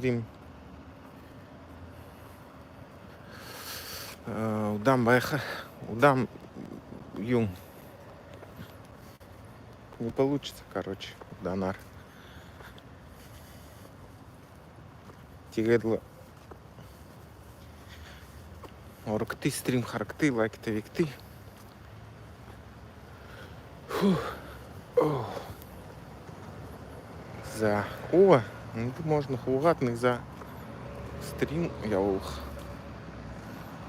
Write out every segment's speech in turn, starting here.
стрим. Удам байха. Удам юм. Не получится, короче, донар. Тигедла. Оркты, стрим, харкты, лайк-то, викты. За. О, ну тут можно хугатных за стрим. Я ух.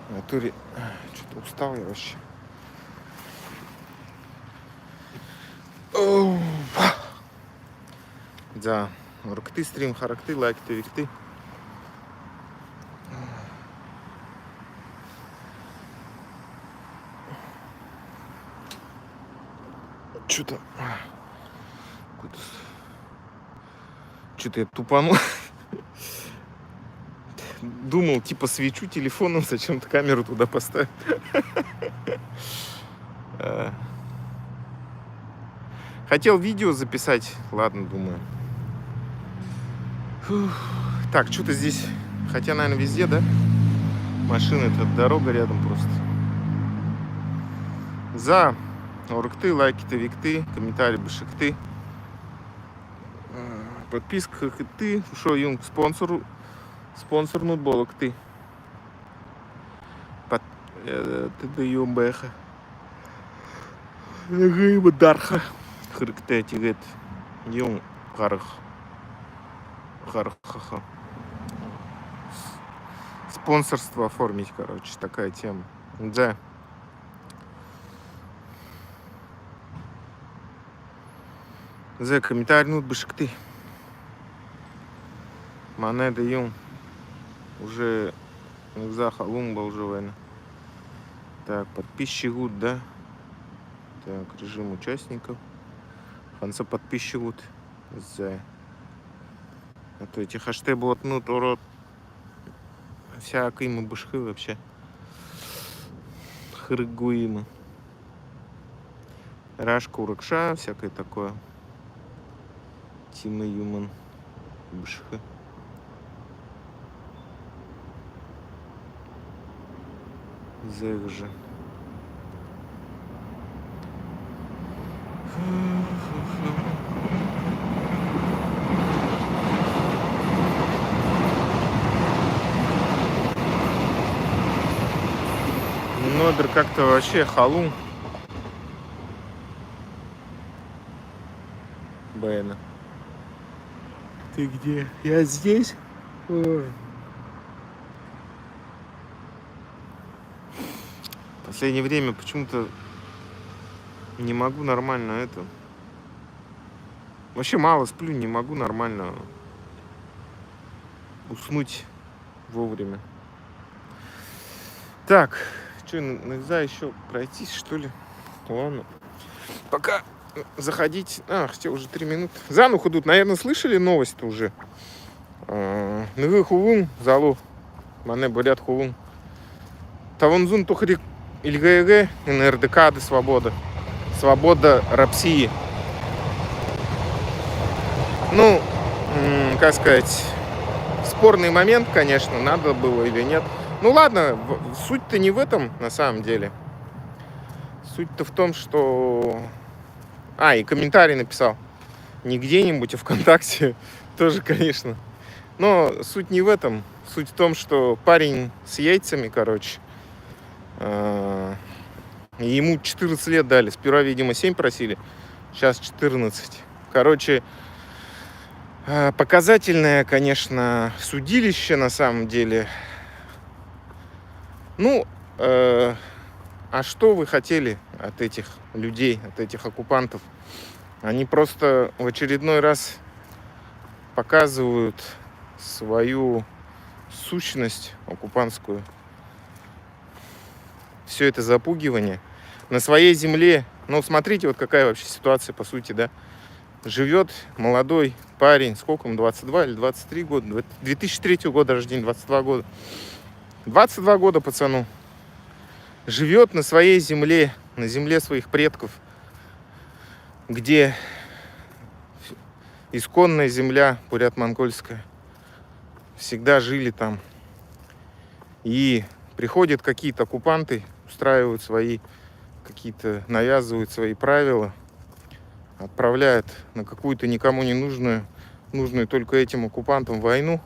В натуре что-то устал я вообще. За. Оркты, стрим, харкты, лайк-то, викты. Что-то я тупанул. Думал, типа свечу телефоном, зачем-то камеру туда поставил. Хотел видео записать. Ладно, думаю. Так, что-то здесь. Хотя, наверное, везде, да? Машины, это дорога рядом просто. За оркты, лайки-то, викты, комментарии, башекты. Подписка ты, шо юнг спонсор нутболок ты. Ты даем бэха. Гыба дарха. Хрыкте тигет. Юнг гарх. Гарха. Спонсорство оформить, короче, такая тема. Да. За комментарий нут башекты. Мане даем. Уже за халум был живен. Так, подписчик гуд, да? Так, режим участников. Конца подписчик гуд. За. А то эти хэштеги вот, ну, то всякие мы башки вообще. Хрыгуимы. Рашка, уракша, всякое такое. Тима Юман. Башки. Зэх же. Нодер как-то вообще халум. Бэна. Ты где? Я здесь. В последнее время почему-то не могу нормально это. Вообще мало сплю, не могу нормально уснуть вовремя. Так, что, иногда еще пройтись, что ли? Ладно. Пока заходить. Хотя уже 3 минуты. Занух идут. Наверное, слышали новость-то уже. Нывы хувун залу. Мане болят хувун. Тавонзун тухрик ильгэгэ НРДК до свобода. Свобода России. Ну, как сказать, спорный момент, конечно, надо было или нет. Ну ладно, суть-то не в этом, на самом деле. Суть-то в том, что... и комментарий написал. Не где-нибудь, а ВКонтакте тоже, конечно. Но суть не в этом. Суть в том, что парень с яйцами, короче, ему 14 лет дали. Сперва, видимо, 7 просили, сейчас 14. Короче, показательное, конечно, судилище на самом деле. Ну, а что вы хотели от этих людей, от этих оккупантов? Они просто в очередной раз показывают свою сущность оккупантскую. Все это запугивание на своей земле. Ну, смотрите, вот какая вообще ситуация, по сути, да. Живет молодой парень, сколько ему, 22 или 23 года, 2003 года рождения, 22 года. 22 года пацану. Живет на своей земле, на земле своих предков, где исконная земля бурят-монгольская. всегда жили там. И приходят какие-то оккупанты, устраивают свои какие-то, навязывают свои правила, отправляют на какую-то никому не нужную только этим оккупантам войну.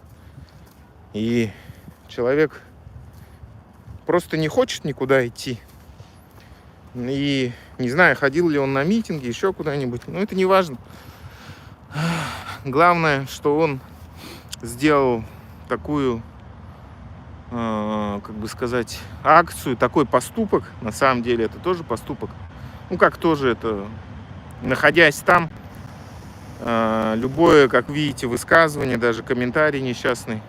И человек просто не хочет никуда идти. И не знаю, ходил ли он на митинги, еще куда-нибудь, но это не важно. Главное, что он сделал такую, как бы сказать, акцию, такой поступок. На самом деле это тоже поступок. Ну как тоже это, находясь там, любое, как видите, высказывание, даже комментарий несчастный,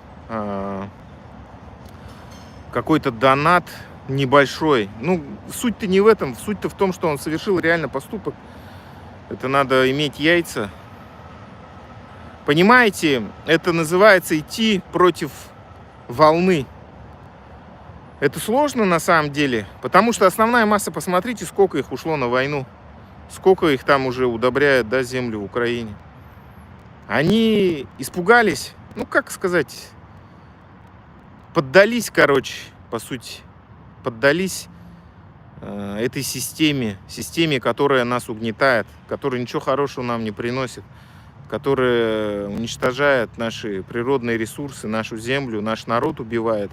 какой-то донат небольшой. Ну, суть-то не в этом. Суть-то в том, что он совершил реально поступок. Это надо иметь яйца. Понимаете, это называется идти против волны. Это сложно на самом деле, потому что основная масса, посмотрите, сколько их ушло на войну. Сколько их там уже удобряют, да, землю в Украине. Они испугались, ну, как сказать, поддались, короче, по сути. Поддались этой системе, которая нас угнетает, которая ничего хорошего нам не приносит, которая уничтожает наши природные ресурсы, нашу землю, наш народ убивает.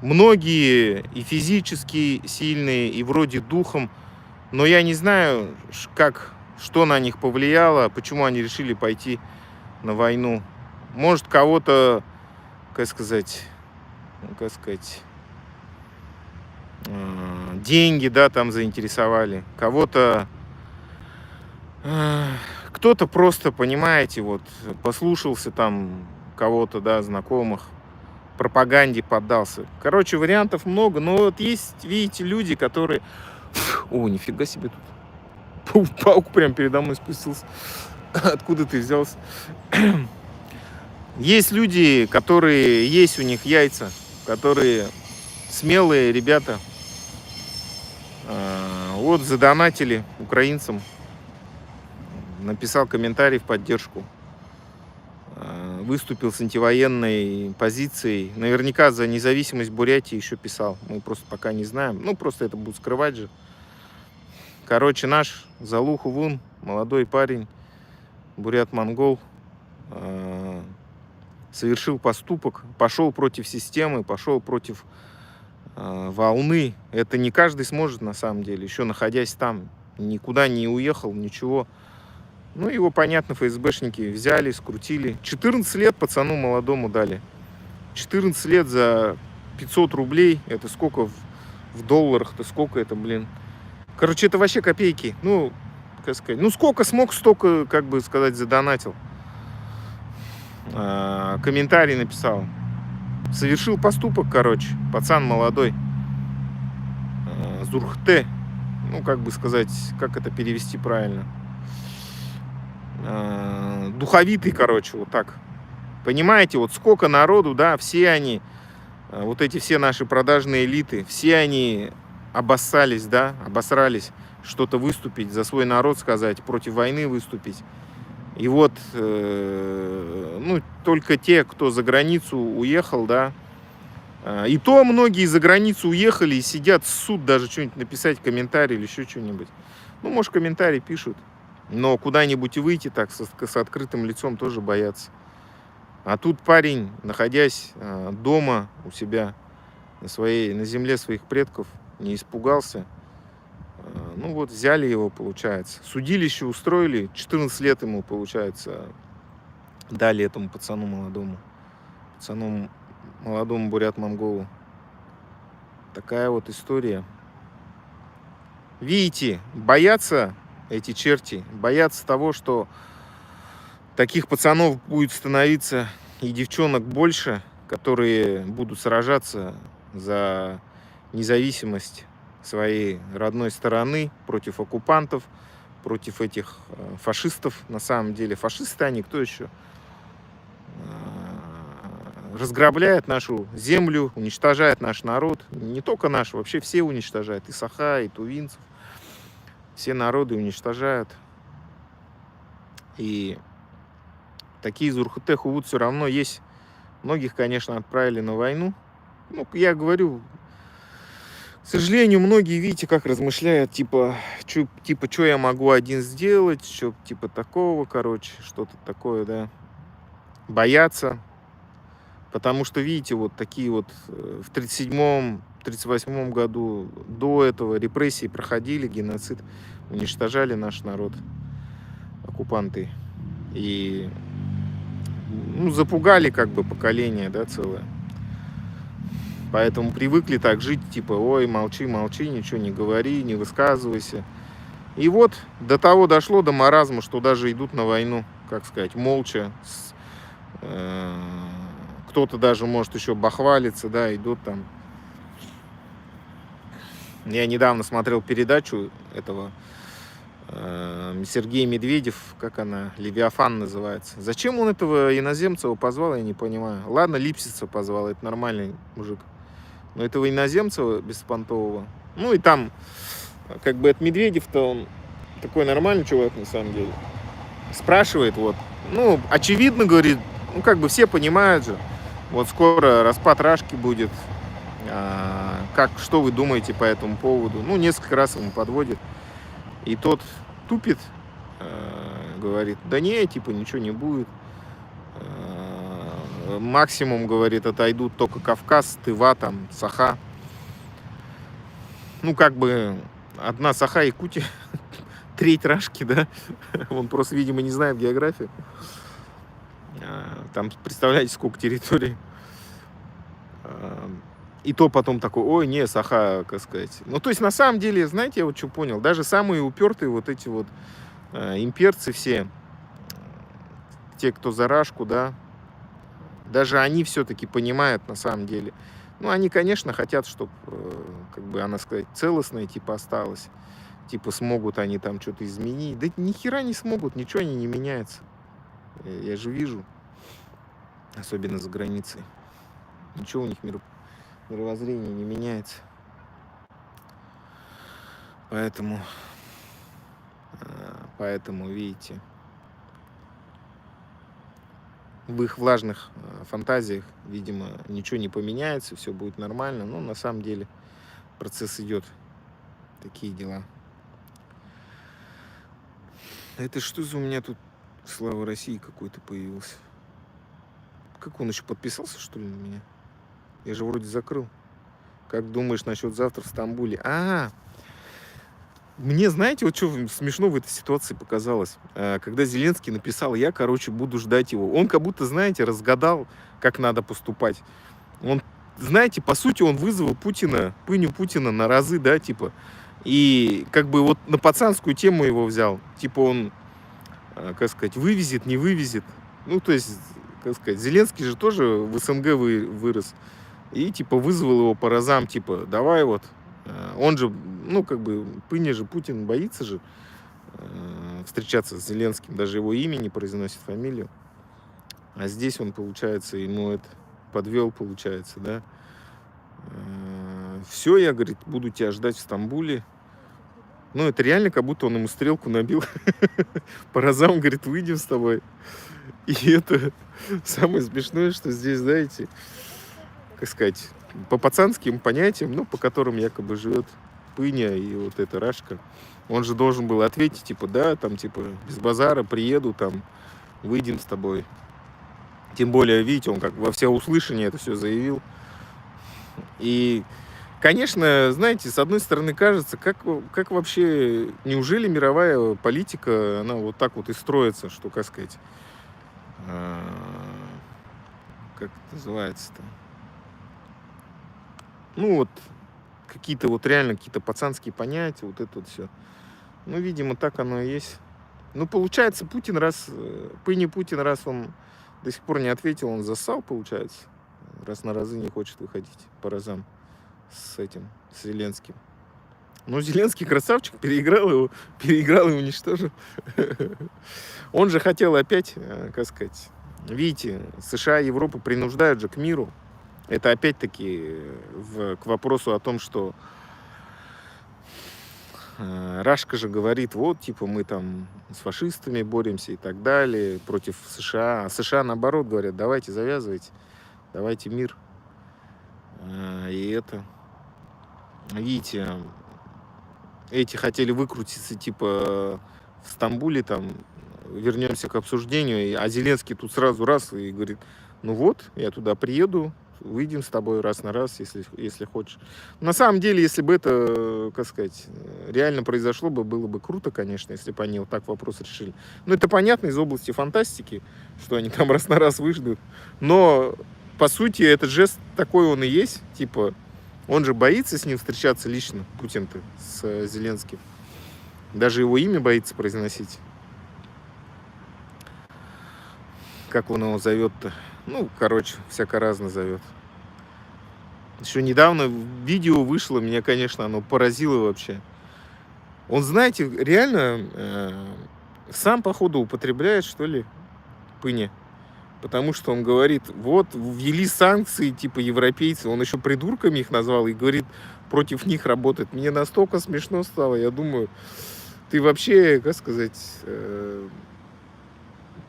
Многие и физически сильные, и вроде духом, но я не знаю, что на них повлияло, почему они решили пойти на войну. Может, кого-то, как сказать, деньги, да, там заинтересовали, кого-то, кто-то просто, понимаете, вот послушался там кого-то, да, знакомых, пропаганде поддался. Короче, вариантов много, но вот есть, видите, люди, которые... О, нифига себе тут. Паук прям передо мной спустился. Откуда ты взялся? Есть люди, которые, есть у них яйца, которые смелые ребята. Вот задонатили украинцам. Написал комментарий в поддержку. Выступил с антивоенной позицией. Наверняка за независимость Бурятии еще писал. Мы просто пока не знаем. Ну, просто это будут скрывать же. Короче, наш Залух Увун, молодой парень, бурят-монгол, совершил поступок, пошел против системы, пошел против волны. Это не каждый сможет, на самом деле, еще находясь там. Никуда не уехал, ничего. Ну, его, понятно, ФСБшники взяли, скрутили. 14 лет пацану молодому дали. 14 лет за 500 рублей. Это сколько в долларах-то? Сколько это, блин? Короче, это вообще копейки. Ну, как сказать. Ну, сколько смог, столько, как бы сказать, задонатил. Комментарий написал. Совершил поступок, короче. Пацан молодой. Зурхте. Ну, как бы сказать, как это перевести правильно. Духовитый, короче, вот так. Понимаете, вот сколько народу, да, все они, вот эти все наши продажные элиты, все они обоссались, да, обосрались что-то выступить, за свой народ сказать, против войны выступить. И вот, ну, только те, кто за границу уехал, да, и то многие за границу уехали и сидят в суд, даже что-нибудь написать, комментарий или еще что-нибудь. Ну, может, комментарий пишут. Но куда-нибудь выйти так с открытым лицом тоже боятся. А тут парень, находясь дома у себя, на земле своих предков, не испугался. Ну вот, взяли его, получается. Судилище устроили, 14 лет ему, получается, дали этому пацану молодому бурят-монголу. Такая вот история. Видите, боятся эти черти, боятся того, что таких пацанов будет становиться и девчонок больше, которые будут сражаться за независимость своей родной стороны против оккупантов, против этих фашистов. На самом деле фашисты они, кто еще? Разграбляет нашу землю, уничтожает наш народ. Не только наш, вообще все уничтожают. И саха, и тувинцев. Все народы уничтожают. И Такие из УРХТ Хувуд все равно есть. Многих, конечно, отправили на войну. Ну, я говорю, к сожалению, многие, видите, как размышляют, типа, что я могу один сделать, что типа такого, короче, что-то такое, да. Боятся, потому что, видите, вот такие вот в 37-м, 38-м году до этого репрессии проходили, геноцид, уничтожали наш народ, оккупанты. И ну, запугали как бы поколение, да, целое. Поэтому привыкли так жить, типа, ой, молчи, молчи, ничего не говори, не высказывайся. И вот до того дошло, до маразма, что даже идут на войну, как сказать, молча. Кто-то даже может еще бахвалиться, да, идут там. Я недавно смотрел передачу этого Сергей Медведев, как она, Левиафан называется. Зачем он этого Иноземцева позвал, я не понимаю. Ладно, Липсица позвал, это нормальный мужик. Но этого Иноземцева беспонтового. Ну и там, как бы от Медведев-то он такой нормальный чувак на самом деле. Спрашивает, вот, ну, очевидно, говорит, ну, как бы все понимают же, вот скоро распад Рашки будет. Что вы думаете по этому поводу? Ну, несколько раз ему подводит. И тот тупит, говорит, да не, типа, ничего не будет. Максимум, говорит, отойдут только Кавказ, Тыва, там, Саха. Ну, как бы, одна Саха, Якутия, треть Рашки, да? Он просто, видимо, не знает географию. Там, представляете, сколько территорий. И то потом такой, ой, не, Саха, как сказать. Ну, то есть, на самом деле, знаете, я вот что понял, даже самые упертые вот эти вот имперцы все, те, кто за Рашку, да, даже они все-таки понимают на самом деле. Ну, они, конечно, хотят, чтобы, как бы она сказать, целостная, типа, осталась. Типа, смогут они там что-то изменить. Да ни хера не смогут, ничего они не меняется. Я же вижу. Особенно за границей. Ничего у них мировоззрение не меняется. Поэтому, видите, в их влажных фантазиях, видимо, ничего не поменяется, все будет нормально. Но на самом деле процесс идет. Такие дела. Это что за у меня тут Слава России какой-то появился? Как он еще подписался, что ли, на меня? Я же вроде закрыл. Как думаешь насчет завтра в Стамбуле? Мне, знаете, вот что смешно в этой ситуации показалось. Когда Зеленский написал, я, короче, буду ждать его. Он как будто, знаете, разгадал, как надо поступать. Он, знаете, по сути, он вызвал пыню Путина на разы, да, типа. И как бы вот на пацанскую тему его взял. Типа он, как сказать, вывезет, не вывезет. Ну, то есть, как сказать, Зеленский же тоже в СНГ вырос. И, типа, вызвал его по разам, типа, давай вот. Он же, ну, как бы, пыня же, Путин боится же встречаться с Зеленским. Даже его имя не произносит, фамилию. А здесь он, получается, ему это подвел, получается, да. Все, я, говорит, буду тебя ждать в Стамбуле. Ну, это реально, как будто он ему стрелку набил. По разам, говорит, выйдем с тобой. И это самое смешное, что здесь, знаете, как сказать, по пацанским понятиям, ну, по которым якобы живет Пыня и вот эта Рашка, он же должен был ответить, типа, да, там, типа, без базара приеду, там, выйдем с тобой. Тем более, видите, он как во всеуслышание это все заявил. И, конечно, знаете, с одной стороны кажется, как вообще, неужели мировая политика, она вот так вот и строится, что, как сказать, как это называется-то? Ну вот, какие-то вот реально какие-то пацанские понятия, вот это вот все. Ну, видимо, так оно и есть. Ну, получается, Пыня Путин, раз он до сих пор не ответил, он зассал, получается. Раз на разы не хочет выходить по разам с Зеленским. Ну, Зеленский красавчик, переиграл и уничтожил. Он же хотел опять, как сказать, видите, США и Европа принуждают же к миру. Это опять-таки к вопросу о том, что Рашка же говорит, вот, типа, мы там с фашистами боремся и так далее, против США. А США, наоборот, говорят, давайте завязывайте, давайте мир. И это, видите, эти хотели выкрутиться, типа, в Стамбуле, там, вернемся к обсуждению, а Зеленский тут сразу раз и говорит, ну вот, я туда приеду, выйдем с тобой раз на раз, если хочешь. На самом деле, если бы это, как сказать, реально произошло бы, было бы круто, конечно, если бы они вот так вопрос решили. Ну, это понятно из области фантастики, что они там раз на раз выждут. Но, по сути, этот жест такой он и есть. Типа, он же боится с ним встречаться лично, Путин-то, с Зеленским. Даже его имя боится произносить. Как он его зовет-то? Ну, короче, всяко разно зовет. Еще недавно видео вышло, меня, конечно, оно поразило вообще. Он, знаете, реально сам, походу, употребляет, что ли, пыни. Потому что он говорит, вот, ввели санкции, типа, европейцы. Он еще придурками их назвал и говорит, против них работает. Мне настолько смешно стало. Я думаю, ты вообще, как сказать,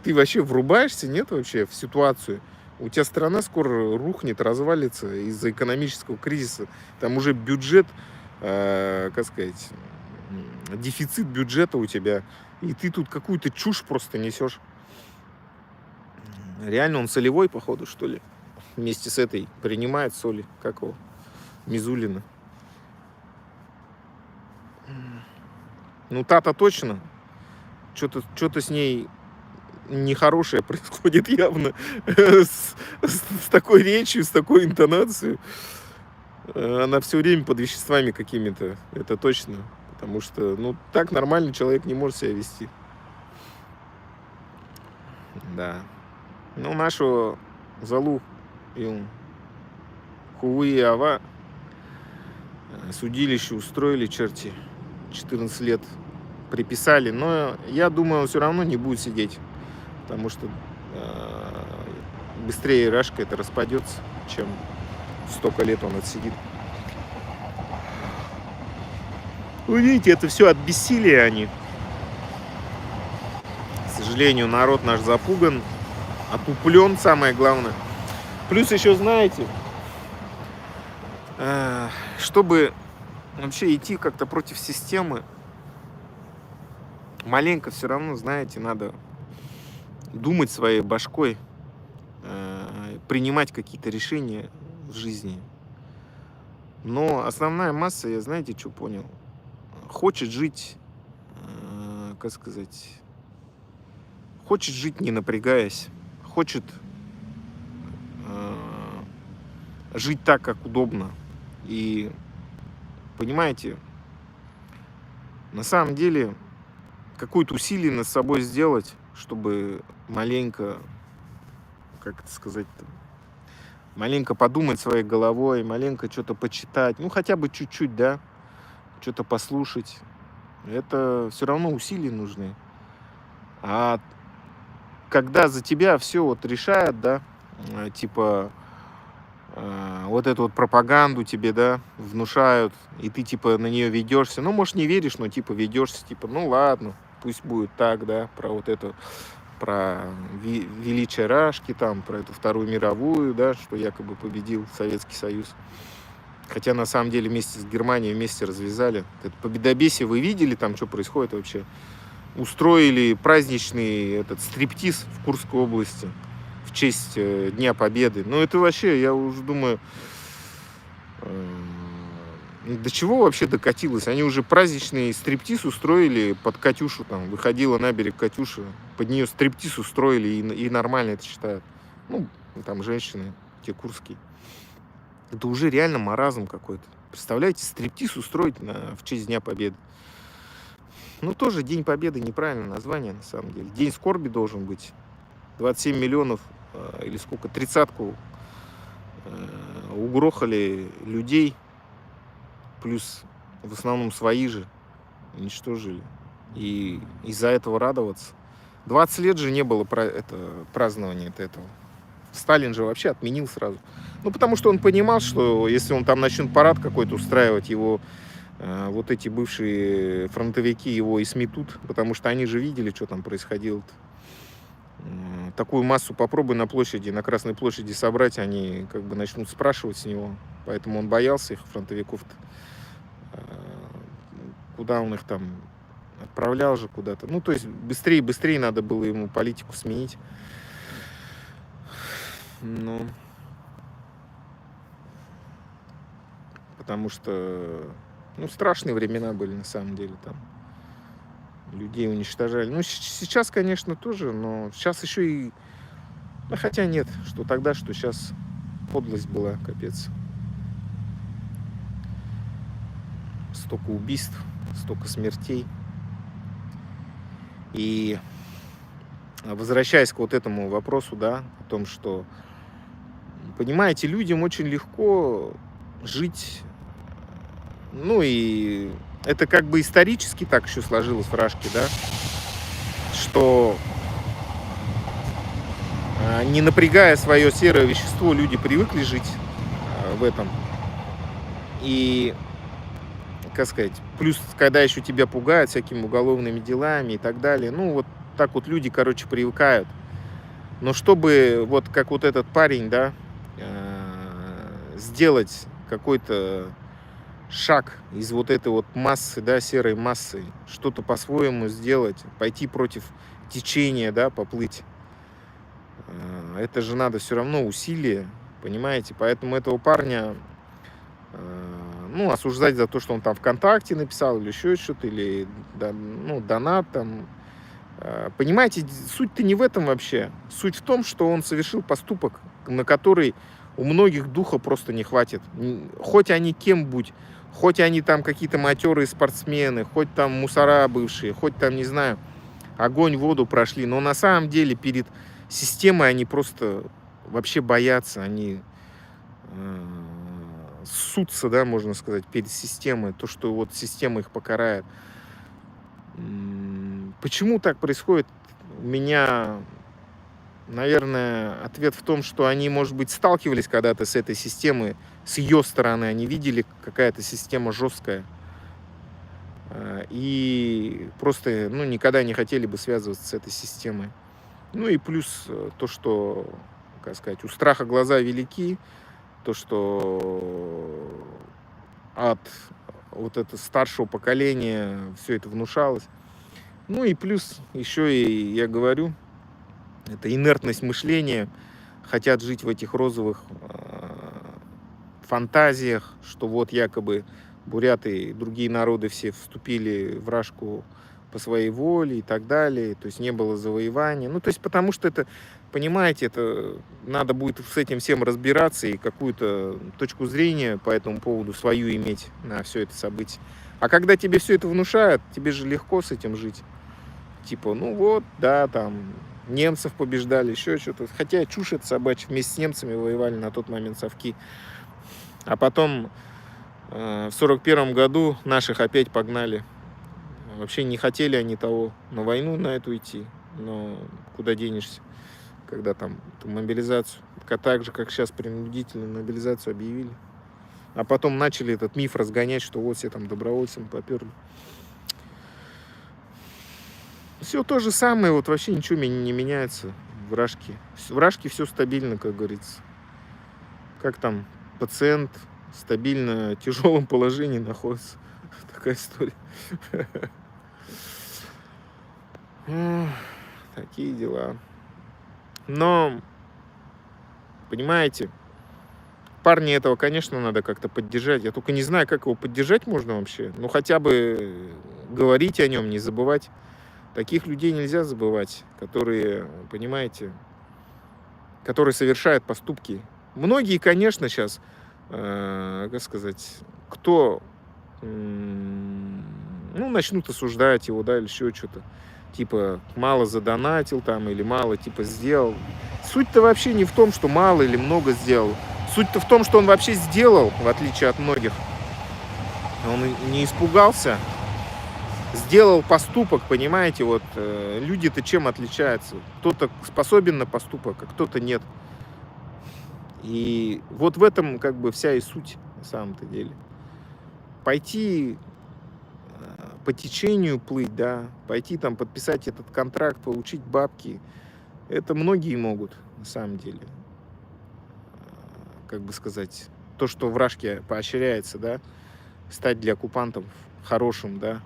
ты вообще врубаешься, нет, вообще, в ситуацию? У тебя страна скоро рухнет, развалится из-за экономического кризиса. Там уже бюджет, как сказать, дефицит бюджета у тебя. И ты тут какую-то чушь просто несешь. Реально он солевой, походу, что ли? Вместе с этой принимает соли. Как его? Мизулина. Ну, та-то точно. Что-то с ней нехорошее происходит явно. С такой речью, с такой интонацией. Она все время под веществами какими-то. Это точно. Потому что, ну, так нормальный человек не может себя вести. Да. Ну, нашу залу и Хувы Ава судилище устроили черти. 14 лет приписали. Но я думаю, он все равно не будет сидеть. Потому что быстрее Рашка это распадется, чем столько лет он отсидит. Вы видите, это все от бессилия они. К сожалению, народ наш запуган, отуплен, самое главное. Плюс еще, знаете, чтобы вообще идти как-то против системы, маленько все равно, знаете, надо думать своей башкой, принимать какие-то решения в жизни. Но основная масса, я знаете, что понял? Хочет жить, как сказать, хочет жить не напрягаясь, хочет жить так, как удобно. И, понимаете, на самом деле, какое-то усилие над собой сделать, чтобы маленько, как это сказать-то, маленько подумать своей головой, маленько что-то почитать, ну хотя бы чуть-чуть, да, что-то послушать. Это все равно усилия нужны. А когда за тебя все вот решают, да, типа вот эту вот пропаганду тебе, да, внушают, и ты типа на нее ведешься, ну может не веришь, но типа ведешься, типа, ну ладно, пусть будет так, да, про вот это, про величие Рашки, там, про эту Вторую мировую, да, что якобы победил Советский Союз. Хотя на самом деле вместе с Германией вместе развязали. Это победобесие, вы видели там, что происходит вообще? Устроили праздничный этот стриптиз в Курской области в честь Дня Победы. Ну это вообще, я уже думаю, до чего вообще докатилось? Они уже праздничный стриптиз устроили под Катюшу, там, выходила на берег Катюша, под нее стриптиз устроили и нормально это считают. Ну, там женщины, те курские. Это уже реально маразм какой-то. Представляете, стриптиз устроить в честь Дня Победы. Ну, тоже День Победы неправильное название, на самом деле. День скорби должен быть. 27 миллионов или сколько, 30-ку угрохали людей. Плюс в основном свои же уничтожили. И из-за этого радоваться. 20 лет же не было празднования этого. Сталин же вообще отменил сразу. Ну, потому что он понимал, что если он там начнет парад какой-то устраивать, его вот эти бывшие фронтовики его и сметут, потому что они же видели, что там происходило. Такую массу попробуй на площади, на Красной площади собрать, они как бы начнут спрашивать с него. Поэтому он боялся их, фронтовиков-то. Куда он их там отправлял же куда-то. Ну, то есть быстрее надо было ему политику сменить. Ну, потому что, страшные времена были на самом деле там. Людей уничтожали. Ну, сейчас, конечно, тоже, но сейчас еще и... Ну, хотя нет, что тогда, что сейчас подлость была, капец. Столько убийств, столько смертей. И возвращаясь к вот этому вопросу, да, о том, что, понимаете, людям очень легко жить, ну и это как бы исторически так еще сложилось в Рашке, да, что не напрягая свое серое вещество, люди привыкли жить в этом. И, как сказать, плюс, когда еще тебя пугают всякими уголовными делами и так далее, ну, вот так вот люди, короче, привыкают. Но чтобы, вот как вот этот парень, да, сделать какой-то шаг из вот этой вот массы, да, серой массы, что-то по-своему сделать, пойти против течения, да, поплыть, это же надо все равно усилия, понимаете? Поэтому этого парня, осуждать за то, что он там ВКонтакте написал или еще что-то, или, донат там. Понимаете, суть-то не в этом вообще. Суть в том, что он совершил поступок, на который у многих духа просто не хватит. Хоть они кем будь, хоть они там какие-то матерые спортсмены, хоть там мусора бывшие, хоть там, не знаю, огонь, воду прошли. Но на самом деле перед системой они просто вообще боятся. Они ссутся, да, можно сказать, перед системой. То, что вот система их покарает. Почему так происходит? У меня, наверное, ответ в том, что они, может быть, сталкивались когда-то с этой системой, с ее стороны. Они видели, какая-то система жесткая. И просто, никогда не хотели бы связываться с этой системой. Ну и плюс то, что, как сказать, у страха глаза велики. То, что от вот этого старшего поколения все это внушалось. Ну и плюс еще и, я говорю, это инертность мышления. Хотят жить в этих розовых фантазиях, что вот якобы буряты и другие народы все вступили в Рашку по своей воле и так далее. То есть не было завоевания. Ну, то есть потому что это, понимаете, это надо будет с этим всем разбираться и какую-то точку зрения по этому поводу свою иметь на все это событие. А когда тебе все это внушают, тебе же легко с этим жить. Типа, там немцев побеждали, еще что-то. Хотя чушь это собачья. Вместе с немцами воевали на тот момент совки. А потом в 41 году наших опять погнали. Вообще не хотели они того, на войну на эту идти. Но куда денешься, когда там эту мобилизацию. Так же, как сейчас принудительную мобилизацию объявили. А потом начали этот миф разгонять, что вот все там добровольцами поперли. Все то же самое, вот вообще ничего не меняется в Рашке. В Рашке все стабильно, как говорится. Как там пациент стабильно в тяжелом положении находится. Такая история. Такие дела. Но, понимаете, парня этого, конечно, надо как-то поддержать. Я только не знаю, как его поддержать можно вообще. Ну, хотя бы говорить о нем, не забывать. Таких людей нельзя забывать, которые, понимаете, которые совершают поступки. Многие, конечно, сейчас, как сказать, кто, начнут осуждать его, да, или еще что-то. Типа, мало задонатил там, или мало, типа, сделал. Суть-то вообще не в том, что мало или много сделал. Суть-то в том, что он вообще сделал, в отличие от многих. Он не испугался. Сделал поступок, понимаете, вот люди-то чем отличаются? Кто-то способен на поступок, а кто-то нет. И вот в этом как бы вся и суть на самом-то деле. Пойти по течению плыть, да, пойти там подписать этот контракт, получить бабки, это многие могут, на самом деле. Как бы сказать, то, что в Рашке поощряется, да, стать для оккупантов хорошим, да,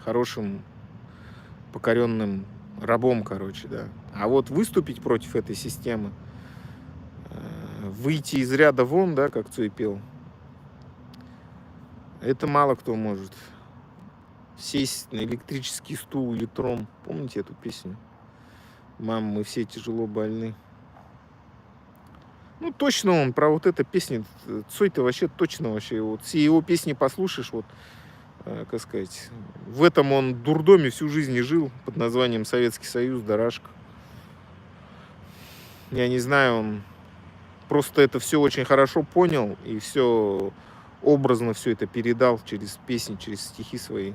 хорошим покоренным рабом, короче, да. А вот выступить против этой системы, выйти из ряда вон, да, как Цой пел, это мало кто может. Сесть на электрический стул или трон. Помните эту песню? «Мама, мы все тяжело больны». Ну, точно он про вот эту песню. Цой-то вообще точно вообще. Вот все его песни послушаешь, вот, как сказать, в этом он дурдоме всю жизнь и жил под названием Советский Союз, Дарашка. Я не знаю, он просто это все очень хорошо понял и все образно все это передал через песни, через стихи свои.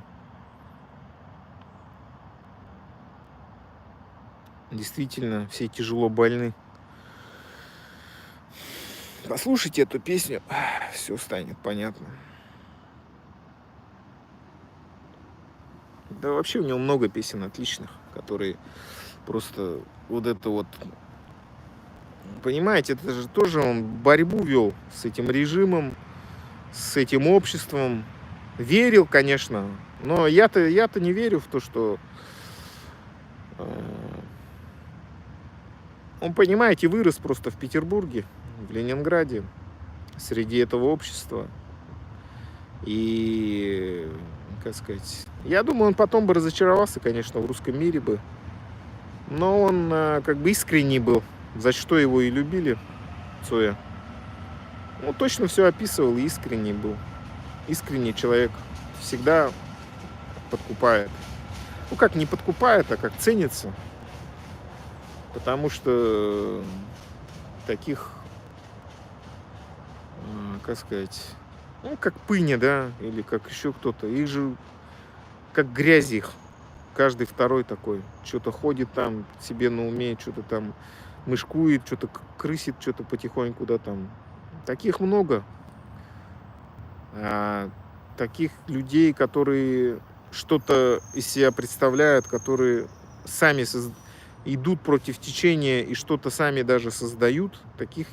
Действительно, все тяжело больны. Послушайте эту песню, все станет понятно. Да вообще у него много песен отличных, которые просто вот это вот... Понимаете, это же тоже он борьбу вел с этим режимом, с этим обществом. Верил, конечно, но я-то не верю в то, что... Он, понимаете, вырос просто в Петербурге, в Ленинграде, среди этого общества. И, как сказать, я думаю, он потом бы разочаровался, конечно, в русском мире бы. Но он как бы искренний был, за что его и любили, Цоя. Он точно все описывал и искренний был. Искренний человек всегда подкупает. Ну, как не подкупает, а как ценится. Потому что таких, как сказать, ну, как Пыня, да, или как еще кто-то, их же, как грязь их, каждый второй такой, что-то ходит там, себе на уме, что-то там мышкует, что-то крысит, что-то потихоньку, да, там. Таких много. Таких людей, которые что-то из себя представляют, которые сами идут против течения и что-то сами даже создают, таких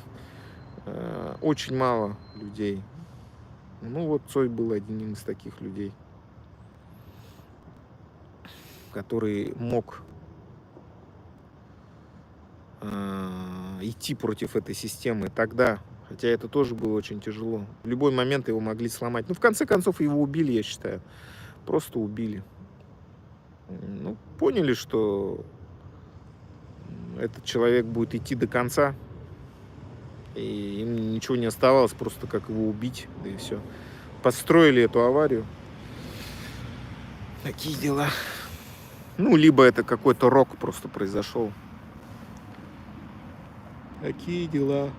очень мало людей. Ну вот Цой был одним из таких людей, который мог идти против этой системы тогда, хотя это тоже было очень тяжело. В любой момент его могли сломать. Ну, в конце концов, его убили, я считаю. Просто убили. Ну, поняли, что этот человек будет идти до конца, и им ничего не оставалось, просто как его убить, да и все. Подстроили эту аварию. Такие дела. Ну, либо это какой-то рок просто произошел. Такие дела.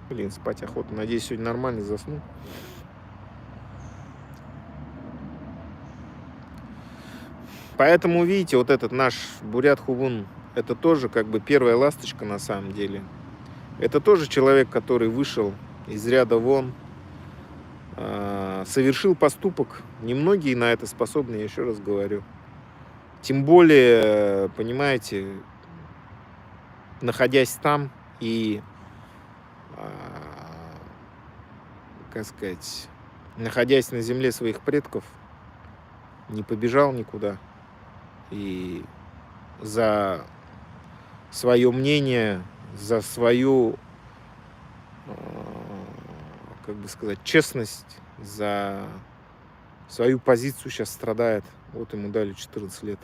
Блин, спать охота. Надеюсь, сегодня нормально засну. Поэтому, видите, вот этот наш Бурят Хувун, это тоже как бы первая ласточка на самом деле. Это тоже человек, который вышел из ряда вон, совершил поступок. Немногие на это способны, я еще раз говорю. Тем более, понимаете, находясь там и, как сказать, находясь на земле своих предков, не побежал никуда. И за свое мнение, за свою, как бы сказать, честность, за свою позицию сейчас страдает. Вот ему дали 14 лет.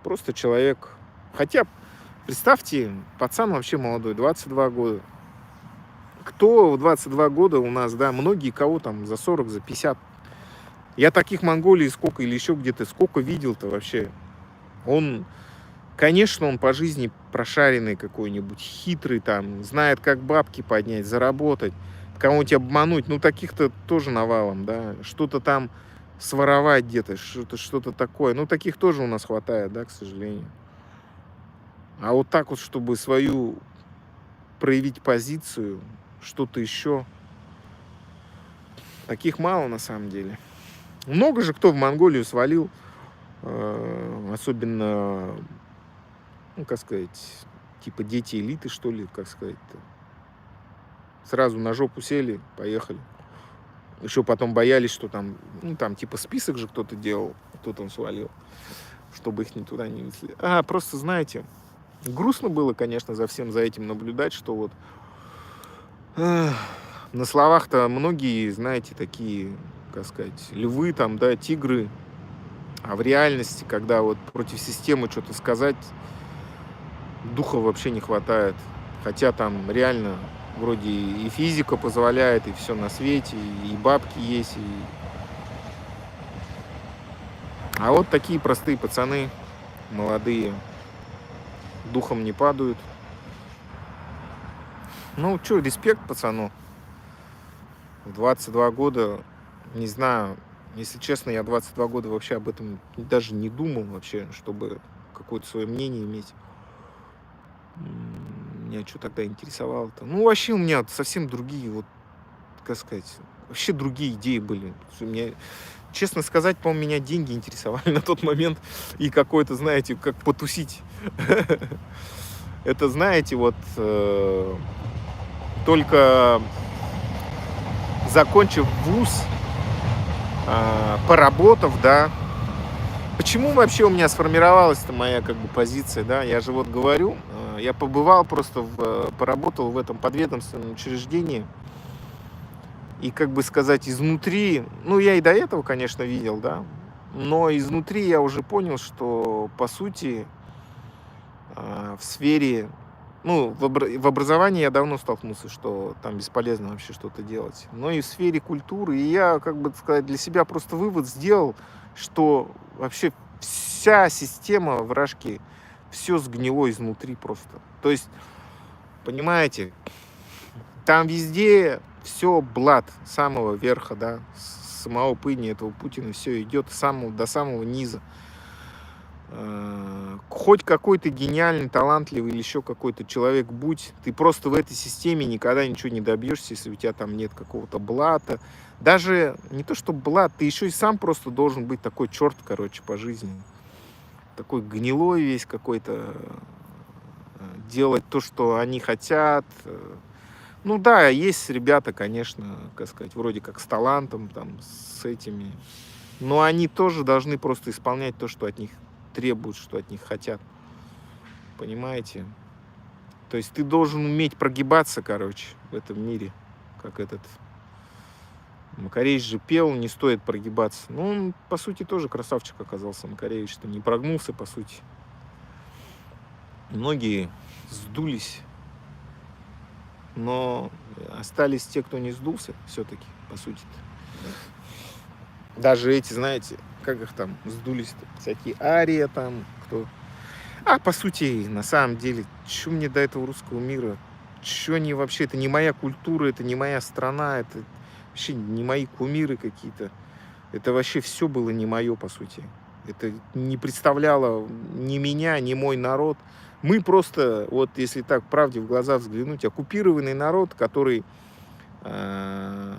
Просто человек. Хотя, представьте, пацан вообще молодой, 22 года. Кто в 22 года у нас, да, многие кого там за 40, за 50. Я таких в Монголии сколько или еще где-то, сколько видел-то вообще. Он, конечно, он по жизни прошаренный какой-нибудь, хитрый там, знает, как бабки поднять, заработать, кого-нибудь обмануть. Ну, таких-то тоже навалом, да. Что-то там своровать где-то, что-то такое. Ну, таких тоже у нас хватает, да, к сожалению. А вот так вот, чтобы свою проявить позицию, что-то еще, таких мало на самом деле. Много же кто в Монголию свалил, особенно, ну, как сказать, типа дети элиты, что ли, как сказать-то. Сразу на жопу сели, поехали. Еще потом боялись, что там, ну, там типа список же кто-то делал, кто там свалил, чтобы их ни туда не несли. Просто, знаете, грустно было, конечно, за всем за этим наблюдать, что вот на словах-то многие, знаете, такие, как сказать, львы там, да, тигры, а в реальности, когда вот против системы что-то сказать, духа вообще не хватает. Хотя там реально вроде и физика позволяет, и все на свете, и бабки есть. А вот такие простые пацаны, молодые, духом не падают. Ну, что, респект пацану. В 22 года, не знаю, если честно, я 22 года вообще об этом даже не думал вообще, чтобы какое-то свое мнение иметь. Меня что тогда интересовало-то? Ну, вообще у меня совсем другие, вот, как сказать, вообще другие идеи были. Меня, честно сказать, по-моему, меня деньги интересовали на тот момент. И какой-то, знаете, как потусить. Это, знаете, вот только закончив вуз, поработав, да. Почему вообще у меня сформировалась моя как бы позиция, да? Я же вот говорю, я побывал просто, поработал в этом подведомственном учреждении. И, как бы сказать, изнутри, ну, я и до этого, конечно, видел, да, но изнутри я уже понял, что, по сути, в сфере, ну, в образовании я давно столкнулся, что там бесполезно вообще что-то делать, но и в сфере культуры. И я, как бы сказать, для себя просто вывод сделал, что вообще вся система в Рашке, все сгнило изнутри просто. То есть, понимаете, там везде все блат с самого верха, да, с самого пыни этого Путина все идет до самого низа. Хоть какой-то гениальный, талантливый или еще какой-то человек будь, ты просто в этой системе никогда ничего не добьешься, если у тебя там нет какого-то блата. Даже не то, что блат, ты еще и сам просто должен быть такой черт, короче, по жизни. Такой гнилой весь какой-то, делать то, что они хотят. Ну да, есть ребята, конечно, как сказать, вроде как с талантом, там, с этими. Но они тоже должны просто исполнять то, что от них требуют, что от них хотят. Понимаете? То есть ты должен уметь прогибаться, короче, в этом мире. Как этот Макаревич же пел, не стоит прогибаться. Ну, он, по сути, тоже красавчик оказался, Макаревич, что не прогнулся, по сути. Многие сдулись, но остались те, кто не сдулся, все-таки, по сути-то. Даже эти, знаете, как их там сдулись-то, всякие Ария там, кто. По сути, на самом деле, что мне до этого русского мира? Что они вообще? Это не моя культура, это не моя страна, это вообще не мои кумиры какие-то. Это вообще все было не мое, по сути. Это не представляло ни меня, ни мой народ. Мы просто, вот если так правде в глаза взглянуть, оккупированный народ, который, как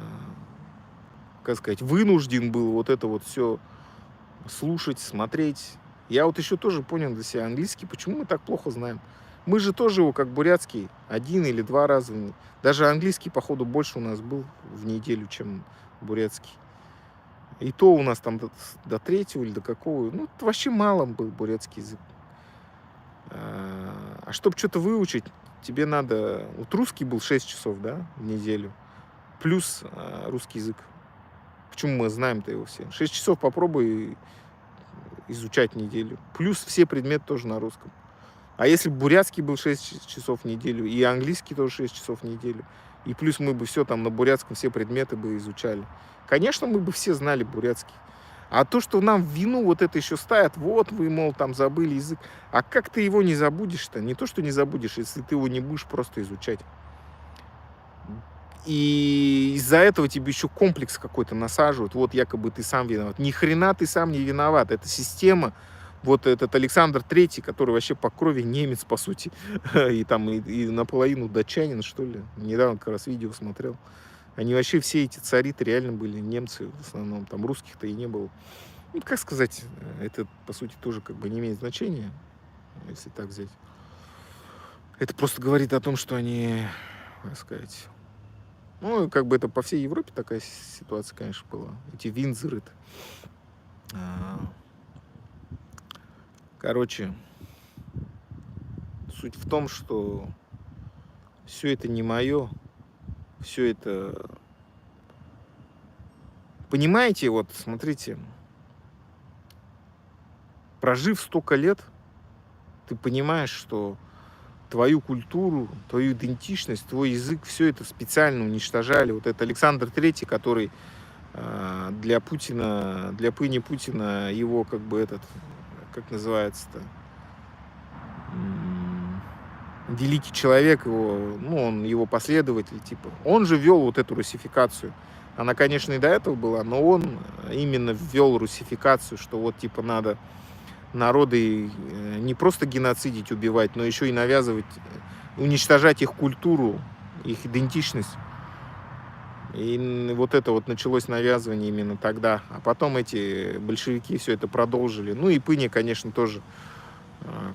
сказать, вынужден был вот это вот все слушать, смотреть. Я вот еще тоже понял для себя английский, почему мы так плохо знаем. Мы же тоже его, как бурятский, 1 или 2 раза. Даже английский, походу, больше у нас был в неделю, чем бурятский. И то у нас там до 3-го или до какого. Ну, это вообще мало был бурятский язык. А чтобы что-то выучить, тебе надо... Вот русский был 6 часов, да, в неделю. Плюс русский язык. Почему мы знаем-то его все? 6 часов попробуй изучать неделю. Плюс все предметы тоже на русском. А если бы бурятский был 6 часов в неделю, и английский тоже 6 часов в неделю, и плюс мы бы все там на бурятском, все предметы бы изучали, конечно, мы бы все знали бурятский. А то, что нам в вину вот это еще ставят, вот вы, мол, там забыли язык. А как ты его не забудешь-то? Не то, что не забудешь, если ты его не будешь просто изучать. И из-за этого тебе еще комплекс какой-то насаживают. Вот якобы ты сам виноват. Ни хрена ты сам не виноват. Это система. Вот этот Александр Третий, который вообще по крови немец, по сути. И там и наполовину датчанин, что ли. Недавно как раз видео смотрел. Они вообще все эти цари-то реально были немцы в основном, там русских-то и не было. Ну, как сказать, это, по сути, тоже как бы не имеет значения, если так взять. Это просто говорит о том, что они, как сказать, ну, как бы это по всей Европе такая ситуация, конечно, была. Эти Виндзоры. Короче, суть в том, что все это не мое, все это... Понимаете, вот, смотрите, прожив столько лет, ты понимаешь, что твою культуру, твою идентичность, твой язык, все это специально уничтожали. Вот это Александр Третий, который для Путина, для Пыни Путина, его как бы этот, как называется-то, великий человек, его, ну, он его последователь, типа, он же ввел вот эту русификацию. Она, конечно, и до этого была, но он именно ввел русификацию, что вот, типа, надо народы не просто геноцидить, убивать, но еще и навязывать, уничтожать их культуру, их идентичность. И вот это вот началось навязывание именно тогда. А потом эти большевики все это продолжили. Ну и Пыня, конечно, тоже.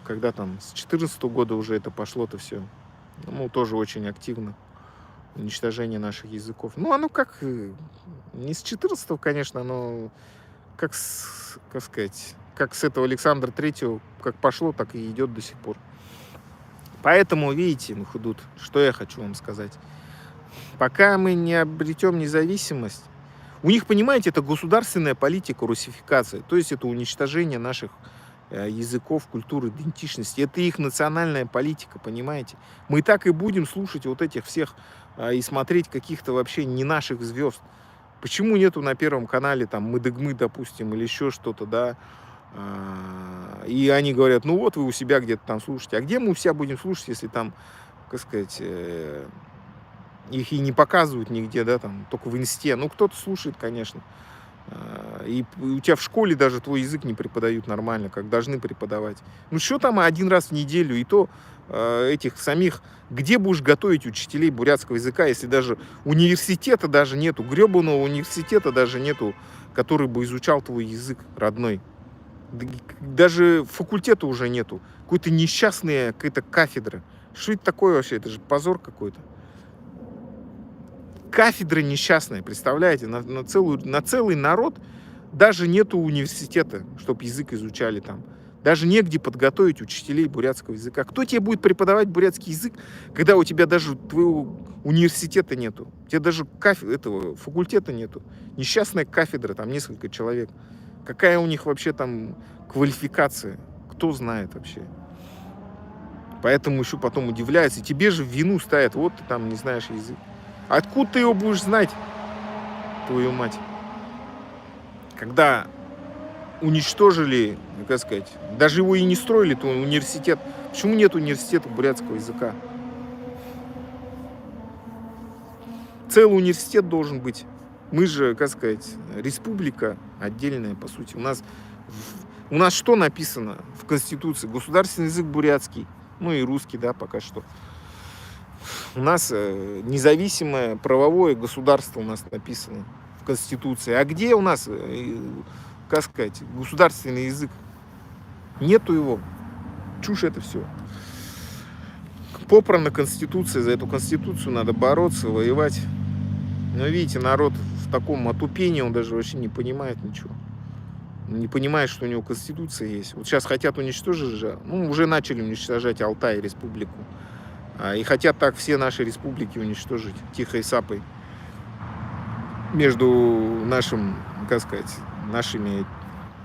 Когда там с 2014 года уже это пошло-то все. Ну, тоже очень активно. Уничтожение наших языков. Ну, оно как... Не с 14-го, конечно, оно как сказать... Как с этого Александра Третьего, как пошло, так и идет до сих пор. Поэтому, видите, Мухудут, что я хочу вам сказать. Пока мы не обретем независимость, у них, понимаете, это государственная политика русификации, то есть это уничтожение наших языков, культуры, идентичности. Это их национальная политика, понимаете. Мы так и будем слушать вот этих всех и смотреть каких-то вообще не наших звезд. Почему нету на Первом канале там Мыдыгмы, допустим, или еще что-то, да? И они говорят, ну вот вы у себя где-то там слушаете. А где мы у себя будем слушать, если там, как сказать, их и не показывают нигде, да, там, только в инсте. Ну, кто-то слушает, конечно. И у тебя в школе даже твой язык не преподают нормально, как должны преподавать. Ну, что там один раз в неделю, и то этих самих... Где будешь готовить учителей бурятского языка, если даже университета даже нету, гребаного университета даже нету, который бы изучал твой язык родной. Даже факультета уже нету. Какой-то несчастная какая-то кафедра. Что это такое вообще? Это же позор какой-то. Кафедра несчастная, представляете? На целый народ даже нету университета, чтобы язык изучали там. Даже негде подготовить учителей бурятского языка. Кто тебе будет преподавать бурятский язык, когда у тебя даже твоего университета нету? У тебя даже этого факультета нету. Несчастная кафедра, там несколько человек. Какая у них вообще там квалификация? Кто знает вообще? Поэтому еще потом удивляются. И тебе же в вину ставят. Вот ты там не знаешь язык. Откуда ты его будешь знать, твою мать? Когда уничтожили, как сказать, даже его и не строили, то университет. Почему нет университета бурятского языка? Целый университет должен быть. Мы же, как сказать, республика отдельная, по сути. У нас что написано в Конституции? Государственный язык бурятский, ну и русский, да, пока что. У нас независимое правовое государство у нас написано в Конституции. А где у нас, как сказать, государственный язык? Нету его. Чушь это все. Попрана Конституция, за эту Конституцию надо бороться, воевать. Но видите, народ в таком отупении, он даже вообще не понимает ничего. Не понимает, что у него Конституция есть. Вот сейчас хотят уничтожить же, ну, уже начали уничтожать Алтай, республику. И хотят так все наши республики уничтожить тихой сапой. Между нашим, как сказать, нашими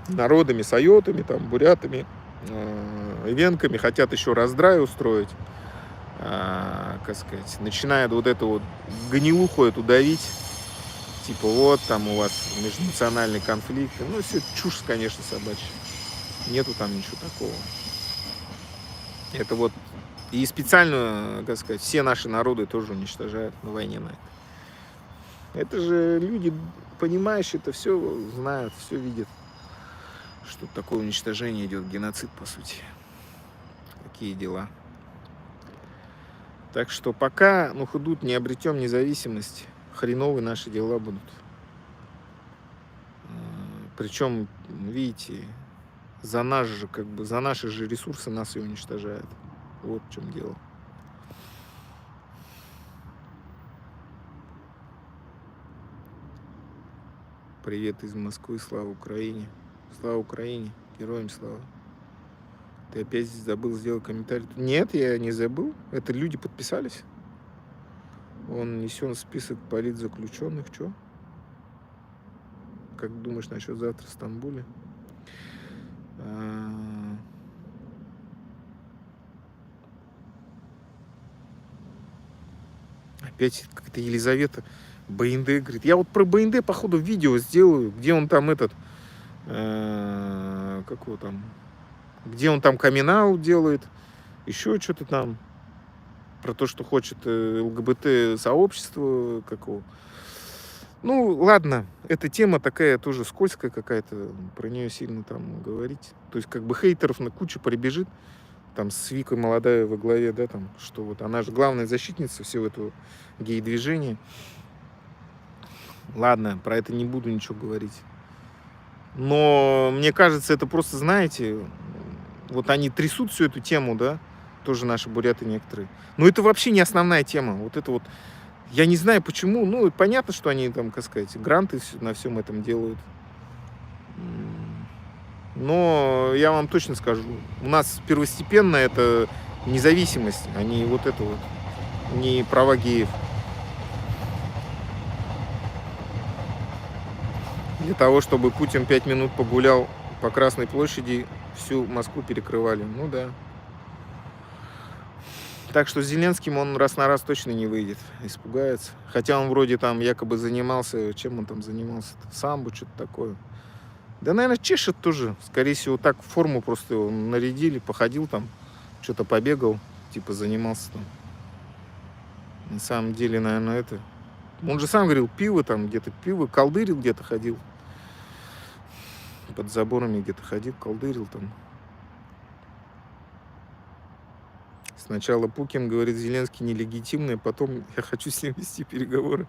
народами, сайотами, там, бурятами, венками хотят еще раздрай устроить. Как сказать, начинают вот эту вот гнилуху эту давить. Типа вот там у вас межнациональный конфликт. Ну, все чушь, конечно, собачья. Нету там ничего такого. Это вот и специально, как сказать, все наши народы тоже уничтожают на войне на это. Это же люди, понимающие, это все знают, все видят, что такое уничтожение идет, геноцид, по сути. Такие дела. Так что пока, Мухудут, не обретем независимость, хреновые наши дела будут. Причем, видите, за наш же, как бы, за наши же ресурсы нас и уничтожают. Вот в чем дело. Привет из Москвы, слава Украине. Слава Украине, героям слава. Ты опять забыл сделать комментарий? Нет, я не забыл. Это люди подписались. Он несен список политзаключенных. Что? Как думаешь насчет завтра в Стамбуле? Опять как-то Елизавета БНД говорит. Я вот про БНД, походу, видео сделаю, где он там этот... как его там... Где он там камин-аут делает. Еще что-то там. Про то, что хочет ЛГБТ-сообщество какого. Ну, ладно, эта тема такая тоже скользкая какая-то, про нее сильно там говорить. То есть, как бы хейтеров на кучу прибежит, там с Викой молодая во главе, да, там, что вот она же главная защитница всего этого гей-движения. Ладно, про это не буду ничего говорить. Но мне кажется, это просто, знаете, вот они трясут всю эту тему, да, тоже наши буряты некоторые. Но это вообще не основная тема. Вот это вот, я не знаю почему, ну, понятно, что они там, как сказать, гранты на всем этом делают. Но я вам точно скажу, у нас первостепенно это независимость, а не вот это вот, не права геев. Для того, чтобы Путин 5 минут погулял по Красной площади, всю Москву перекрывали. Ну да. Так что с Зеленским он раз на раз точно не выйдет, испугается. Хотя он вроде там якобы занимался, чем он там занимался? Самбо, что-то такое. Да, наверное, чешет тоже. Скорее всего, так в форму просто его нарядили, походил там, что-то побегал, типа занимался там. На самом деле, наверное, это... Он же сам говорил, пиво там где-то, пиво, колдырил где-то ходил. Под заборами где-то ходил, колдырил там. Сначала Путин говорит, Зеленский нелегитимный, а потом я хочу с ним вести переговоры.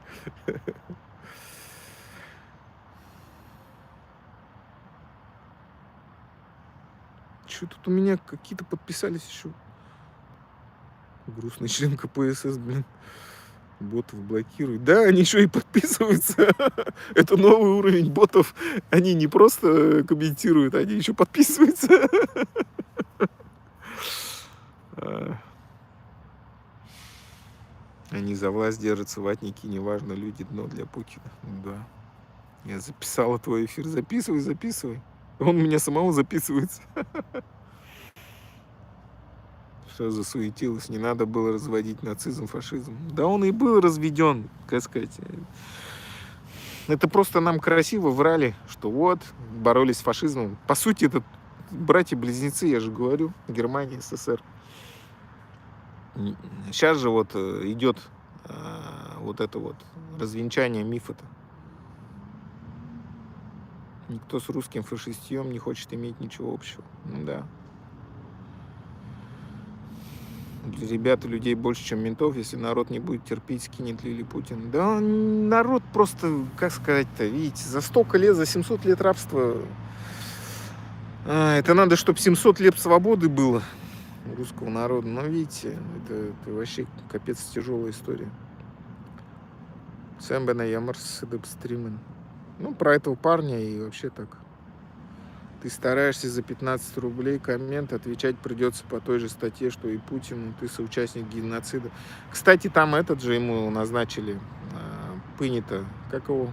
Что тут у меня какие-то подписались еще? Грустный член КПСС, блин. Ботов блокируют. Да, они еще и подписываются. Это новый уровень ботов. Они не просто комментируют, они еще подписываются. Они за власть держатся, ватники, неважно, люди, дно для Путина. Да. Я записала твой эфир. Записывай, записывай. Он у меня самого записывается. Что засуетилось? Не надо было разводить нацизм, фашизм. Да он и был разведен, как сказать. Это просто нам красиво врали, что вот, боролись с фашизмом. По сути, это братья-близнецы, я же говорю, Германия, СССР. Сейчас же вот идет вот это вот развенчание мифа-то. Никто с русским фашистьем не хочет иметь ничего общего. Ну да. Ребята, людей больше, чем ментов. Если народ не будет терпеть, скинет ли Путин. Да народ просто, как сказать-то, видите, за столько лет, за 700 лет рабства. Это надо, чтобы 700 лет свободы было русского народа. Но видите, это вообще капец тяжелая история. Сэмбэ на Ямарс стримен. Ну, про этого парня и вообще так. Ты стараешься за 15 рублей коммент, отвечать придется по той же статье, что и Путину. Ты соучастник геноцида. Кстати, там этот же ему назначили, Пыни-то, как его?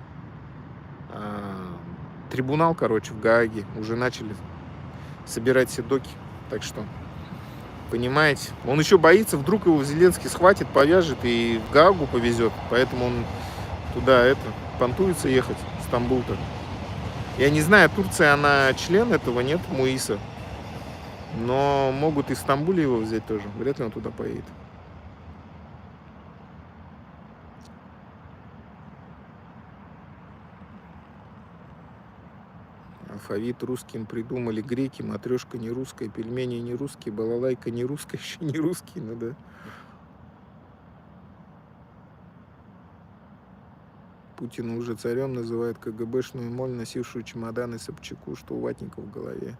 Трибунал, короче, в Гааге. Уже начали собирать все доки. Так что, понимаете, он еще боится, вдруг его Зеленский схватит, повяжет и в Гаагу повезет. Поэтому он туда понтуется ехать, в Стамбул-то. Я не знаю, Турция, она член этого, нет, МУИСа. Но могут и в Стамбуле его взять тоже. Вряд ли он туда поедет. Алфавит русским придумали греки, матрешка не русская, пельмени не русские, балалайка не русская, еще не русский, ну да. Путин уже царем называет КГБшную моль, носившую чемоданы Собчаку, что у ватников в голове.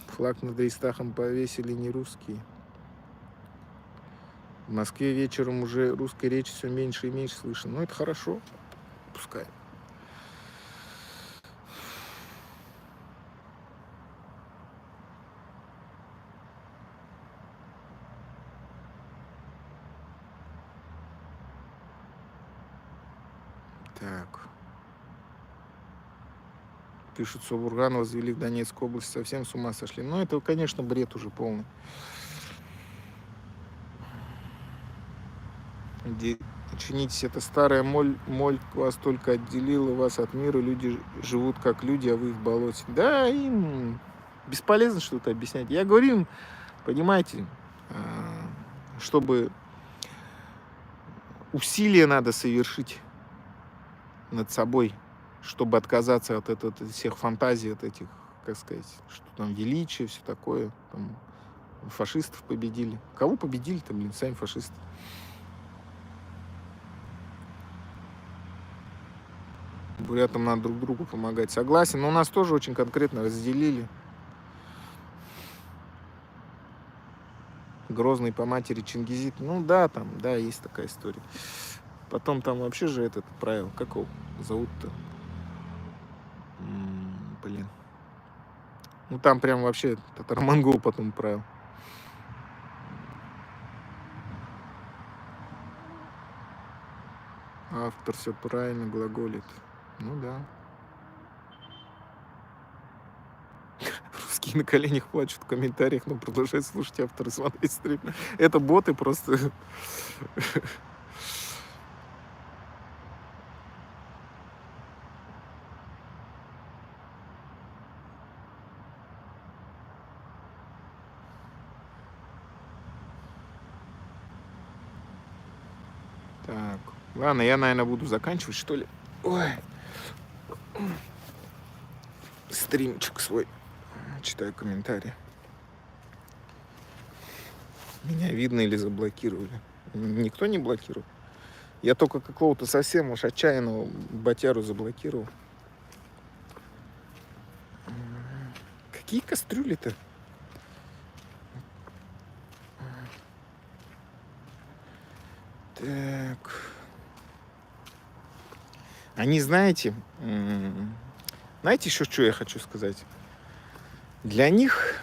Флаг над Рейхстагом повесили не русские. В Москве вечером уже русской речи все меньше и меньше слышно. Но это хорошо. Пускай. Так. Пишут, что Бурган возвели в Донецкой области. Совсем с ума сошли. Но это, конечно, бред уже полный. Чинитесь, это старая моль вас только отделила вас от мира. Люди живут как люди, а вы в болоте. Да, им бесполезно что-то объяснять. Я говорю им, понимаете, чтобы усилия надо совершить над собой, чтобы отказаться от всех фантазий, от этих, как сказать, что там величие, все такое. Там, фашистов победили. Кого победили-то, блин, сами фашисты. Бурятам надо друг другу помогать. Согласен, но нас тоже очень конкретно разделили. Грозный по матери Чингизид. Ну да, там, да, есть такая история. Потом там вообще же этот правил. Как его зовут-то? Блин. Ну там прям вообще татаро-монгол потом правил. Автор все правильно глаголит. Ну да. Русские на коленях плачут в комментариях, но продолжают слушать автора, смотреть стрим. Это боты просто. Так, ладно, я, наверное, буду заканчивать, что ли. Ой. Стримчик свой. Читаю комментарии. Меня видно или заблокировали? Никто не блокировал. Я только какого-то совсем уж отчаянного ботяру заблокировал. Какие кастрюли-то? Так. Они, знаете еще, что я хочу сказать? Для них,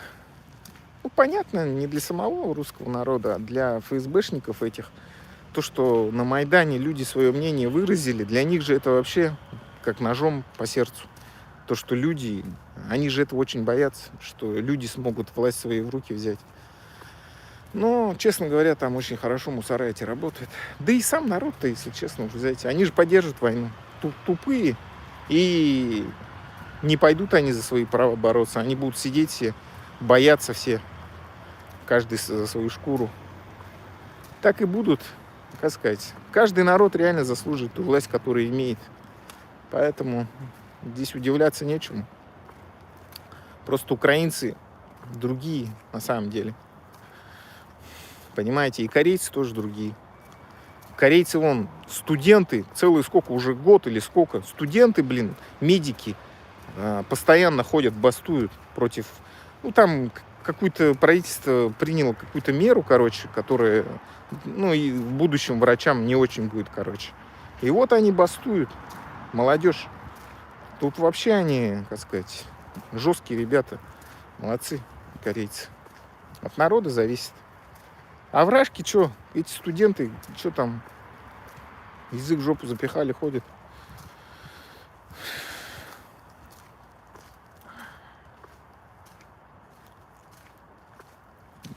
ну, понятно, не для самого русского народа, а для ФСБшников этих, то, что на Майдане люди свое мнение выразили, для них же это вообще как ножом по сердцу. То, что люди, они же этого очень боятся, что люди смогут власть свои в руки взять. Но, честно говоря, там очень хорошо мусора эти работают. Да и сам народ-то, если честно, вы знаете, они же поддержат войну. Тупые. И не пойдут они за свои права бороться. Они будут сидеть все, бояться все. Каждый за свою шкуру. Так и будут, как сказать. Каждый народ реально заслуживает ту власть, которую имеет. Поэтому здесь удивляться нечему. Просто украинцы другие на самом деле. Понимаете, и корейцы тоже другие. Корейцы, вон, студенты, целый сколько, уже год или сколько, студенты, блин, медики, постоянно ходят, бастуют против, ну, там, какое-то правительство приняло какую-то меру, короче, которая, ну, и в будущем врачам не очень будет, короче. И вот они бастуют, молодежь. Тут вообще они, как сказать, жесткие ребята, молодцы, корейцы. От народа зависит. А вражки, что, эти студенты, что там, язык в жопу запихали, ходят.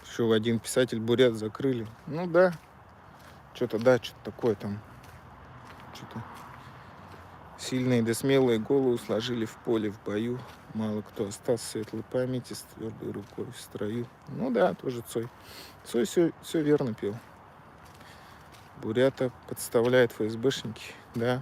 Еще один писатель бурят закрыли. Ну да, что-то такое там. Что-то сильные да смелые голову сложили в поле в бою. Мало кто остался светлой памяти с твердой рукой в строю. Ну да, тоже Цой. Цой все верно пел. Бурята подставляет ФСБшники, да.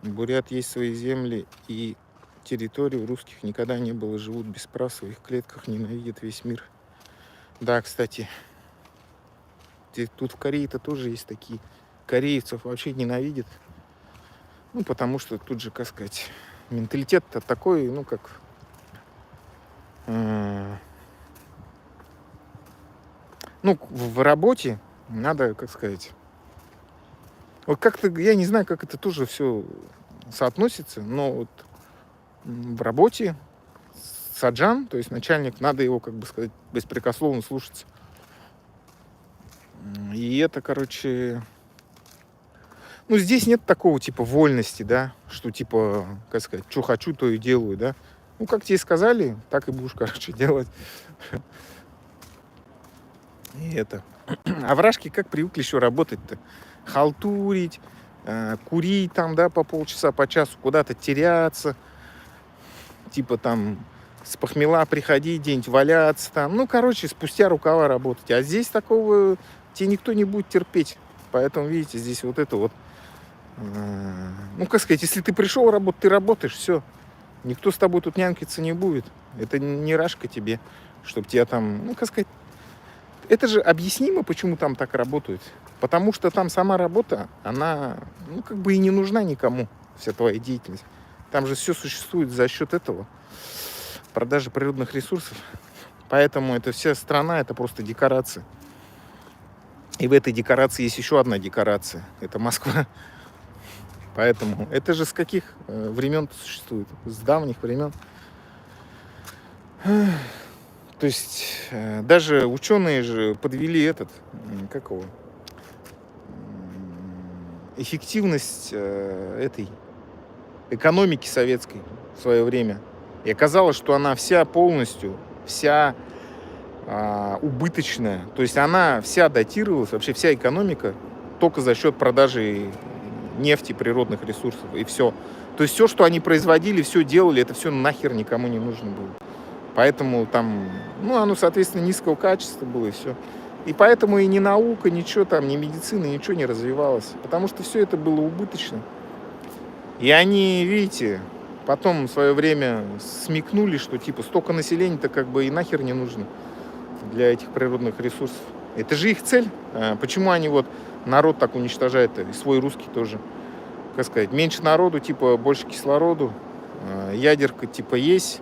У бурят есть свои земли и территории, у русских никогда не было, живут без прав, в своих клетках ненавидят весь мир. Да, кстати, тут в Корее-то тоже есть такие. Корейцев вообще ненавидят. Ну, потому что тут же, как сказать, менталитет-то такой, ну, как... Ну, в работе надо, как сказать... Вот как-то, я не знаю, как это тоже все соотносится, но вот в работе саджан, то есть начальник, надо его, как бы сказать, беспрекословно слушаться. И это, короче... Ну, здесь нет такого, типа, вольности, да, что, типа, как сказать, что хочу, то и делаю, да. Ну, как тебе сказали, так и будешь, короче, делать. И это... А вражки как привыкли еще работать-то? Халтурить, курить там, да, по полчаса, по часу, куда-то теряться. Типа там с похмела приходить, где-нибудь валяться там. Ну, короче, спустя рукава работать. А здесь такого тебе никто не будет терпеть. Поэтому, видите, здесь вот это вот... Ну, как сказать, если ты пришел работать, ты работаешь, все. Никто с тобой тут нянькаться не будет. Это не рашка тебе, чтобы тебя там... Ну, как сказать, это же объяснимо, почему там так работают. Потому что там сама работа, она, ну, как бы и не нужна никому, вся твоя деятельность. Там же все существует за счет этого. Продажи природных ресурсов. Поэтому эта вся страна, это просто декорация. И в этой декорации есть еще одна декорация. Это Москва. Поэтому это же с каких времен существует? С давних времен. То есть даже ученые же подвели как его, эффективность этой экономики советской в свое время. И оказалось, что она вся полностью, вся убыточная. То есть она вся датировалась, вообще вся экономика только за счет продажи нефти, природных ресурсов и все. То есть все, что они производили, все делали, это все нахер никому не нужно было. Поэтому там, ну, оно, соответственно, низкого качества было и все. И поэтому и ни наука, ничего там, ни медицина, ничего не развивалось. Потому что все это было убыточно. И они, видите, потом в свое время смекнули, что типа столько населения-то как бы и нахер не нужно для этих природных ресурсов. Это же их цель. Почему они вот народ так уничтожают, и свой русский тоже. Как сказать, меньше народу, типа больше кислороду, ядерка типа есть.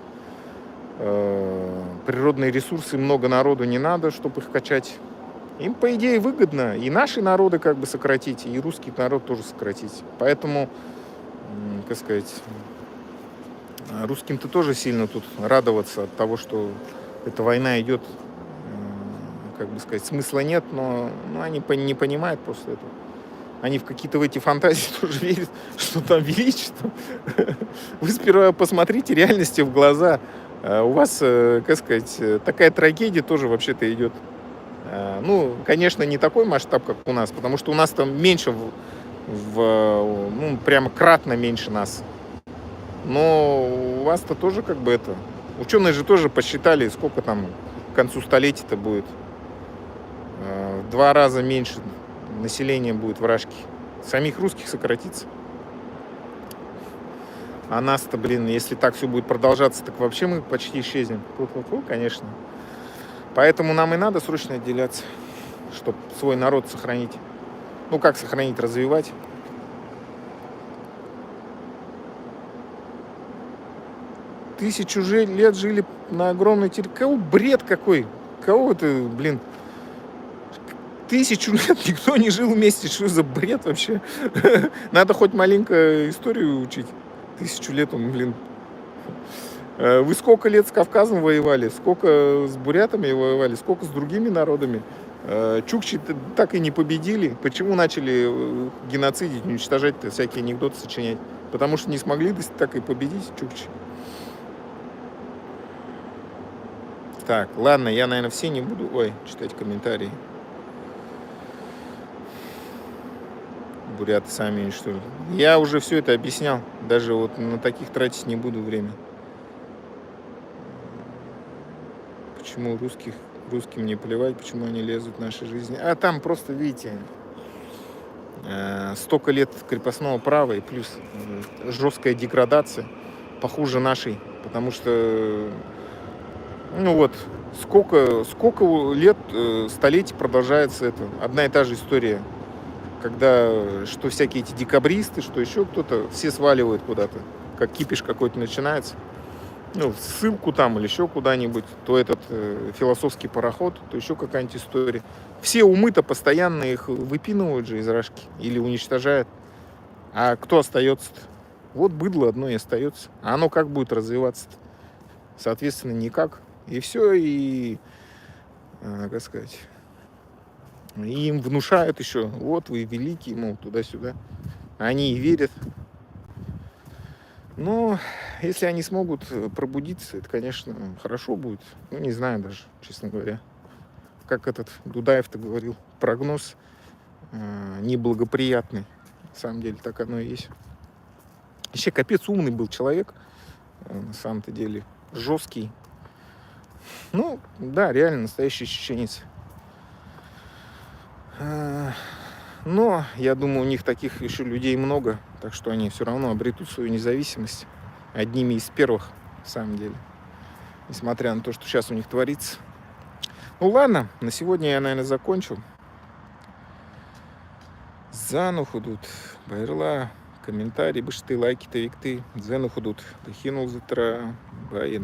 Природные ресурсы много народу не надо, чтобы их качать. Им, по идее, выгодно и наши народы как бы сократить, и русский народ тоже сократить. Поэтому, как сказать, русским-то тоже сильно тут радоваться от того, что эта война идет, как бы сказать, смысла нет, но они не понимают просто этого. Они в какие-то в эти фантазии тоже верят, что там величество. Вы сперва посмотрите реальности в глаза. У вас, как сказать, такая трагедия тоже вообще-то идет. Ну, конечно, не такой масштаб, как у нас, потому что у нас там меньше, ну, прямо кратно меньше нас. Но у вас-то тоже как бы это... Ученые же тоже посчитали, сколько там к концу столетия-то будет. В 2 раза меньше населения будет в Рашке. Самих русских сократится. А нас-то, блин, если так все будет продолжаться, так вообще мы почти исчезнем. Конечно. Поэтому нам и надо срочно отделяться, чтобы свой народ сохранить. Ну, как сохранить, развивать. Тысячу лет жили на огромной территории. Кого бред какой? Кого это, блин? 1000 лет никто не жил вместе. Что за бред вообще? Надо хоть маленько историю учить. 1000 лет он, блин. Вы сколько лет с Кавказом воевали? Сколько с бурятами воевали? Сколько с другими народами? Чукчи так и не победили. Почему начали геноцидить, уничтожать, всякие анекдоты сочинять? Потому что не смогли так и победить чукчи. Так, ладно, я, наверное, все не буду читать комментарии. Буряты сами что ли. Я уже все это объяснял. Даже вот на таких тратить не буду время. Почему русским не плевать, почему они лезут в наши жизни. А там просто, видите, столько лет крепостного права и плюс жесткая деградация, похуже нашей. Потому что Ну вот, сколько лет, столетий продолжается это. Одна и та же история. Когда что всякие эти декабристы, что еще кто-то, все сваливают куда-то. Как кипиш какой-то начинается. Ну, в ссылку там или еще куда-нибудь. То этот философский пароход, то еще какая-нибудь история. Все умы-то постоянно их выпинывают же из рашки или уничтожают. А кто остается-то? Вот быдло одно и остается. А оно как будет развиваться-то? Соответственно, никак. И все, и, как сказать, и им внушают еще, вот вы великие, мол, туда-сюда. Они и верят. Но если они смогут пробудиться, это, конечно, хорошо будет. Ну, не знаю даже, честно говоря. Как этот Дудаев-то говорил, прогноз неблагоприятный. На самом деле, так оно и есть. Вообще, капец умный был человек, на самом-то деле. Жесткий. Ну, да, реально настоящий чеченец. Но, я думаю, у них таких еще людей много, так что они все равно обретут свою независимость одними из первых, на самом деле, несмотря на то, что сейчас у них творится. Ну ладно, на сегодня я, наверное, закончу. Зану худут, байрла, комментарий, бышты, лайки, тавикты, зену худут, дахинул затра, бай.